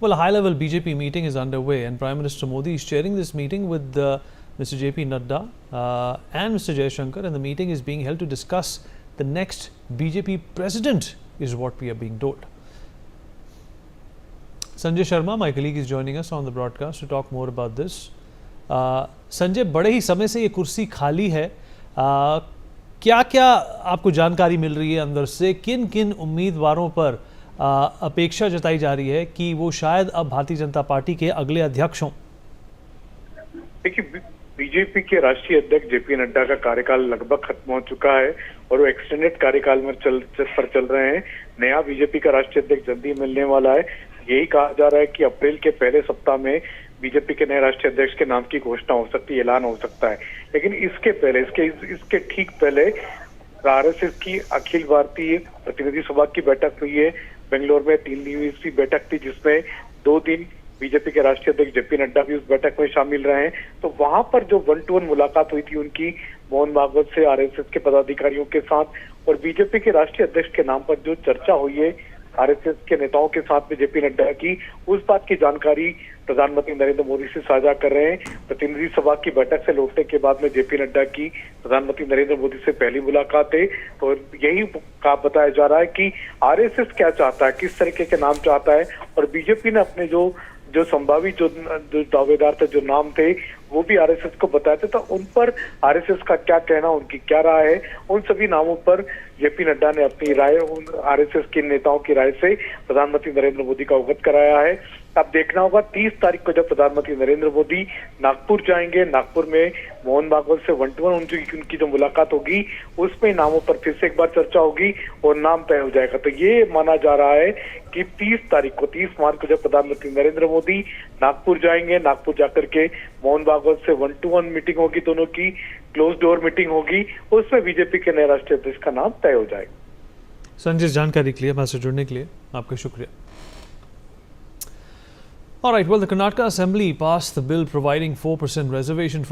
Well, a high-level BJP meeting is underway, and Prime Minister Modi is chairing this meeting with Mr. JP Nadda and Mr. Jaishankar, and the meeting is being held to discuss the next BJP president, is what we are being told. Sanjay Sharma, my colleague, is joining us on the broadcast to talk more about this. Sanjay, बड़े ही समय से ये कुर्सी खाली है, क्या क्या आपको जानकारी मिल रही है अंदर से? किन किन उम्मीदवारों पर अपेक्षा जताई जा रही है कि वो शायद अब भारतीय जनता पार्टी के अगले अध्यक्ष हों? देखिए, बीजेपी के राष्ट्रीय अध्यक्ष जेपी नड्डा का कार्यकाल लगभग खत्म हो चुका है और वो एक्सटेंडेड कार्यकाल में चल रहे हैं। नया बीजेपी का राष्ट्रीय अध्यक्ष जल्दी मिलने वाला है। यही कहा जा रहा है कि अप्रैल के पहले सप्ताह में बीजेपी के नए राष्ट्रीय अध्यक्ष के नाम की घोषणा हो सकती है, ऐलान हो सकता है। लेकिन इसके पहले, इसके ठीक पहले आरएसएस की अखिल भारतीय प्रतिनिधि सभा की बैठक हुई है। बेंगलोर में 3 दिवसीय बैठक थी, जिसमें 2 दिन बीजेपी के राष्ट्रीय अध्यक्ष जेपी नड्डा भी उस बैठक में शामिल रहे हैं। तो वहां पर जो 1-to-1 मुलाकात हुई थी उनकी मोहन भागवत से, आरएसएस के पदाधिकारियों के साथ, और बीजेपी के राष्ट्रीय अध्यक्ष के नाम पर जो चर्चा हुई है आरएसएस के नेताओं के साथ में जेपी नड्डा की, उस बात की जानकारी प्रधानमंत्री नरेंद्र मोदी से साझा कर रहे हैं। प्रतिनिधि सभा की बैठक से लौटने के बाद में जेपी नड्डा की प्रधानमंत्री नरेंद्र मोदी से पहली मुलाकात है। तो यही बताया जा रहा है कि आरएसएस क्या चाहता है, किस तरीके के नाम चाहता है, और बीजेपी ने अपने जो संभावित जो दावेदार थे, जो नाम थे, वो भी आरएसएस को बताए थे। तो उन पर आरएसएस का क्या कहना, उनकी क्या राय है, उन सभी नामों पर जेपी नड्डा ने अपनी राय आरएसएस के नेताओं की राय से प्रधानमंत्री नरेंद्र मोदी का अवगत कराया है। अब देखना होगा 30 तारीख को जब प्रधानमंत्री नरेंद्र मोदी नागपुर जाएंगे, नागपुर में मोहन भागवत से 1-to-1 उनकी जो मुलाकात होगी, उसमें नामों पर फिर से एक बार चर्चा होगी और नाम तय हो जाएगा। तो ये माना जा रहा है कि 30 मार्च को जब प्रधानमंत्री नरेंद्र मोदी नागपुर जाएंगे, नागपुर जाकर के मोहन भागवत से 1-to-1 मीटिंग होगी, दोनों की क्लोज डोर मीटिंग होगी, उसमें बीजेपी के नए राष्ट्रीय अध्यक्ष का नाम तय हो जाएगा। संजय, जानकारी के लिए, हमारे से जुड़ने के लिए आपका शुक्रिया। All right, well, the Karnataka Assembly passed the bill providing 4% reservation for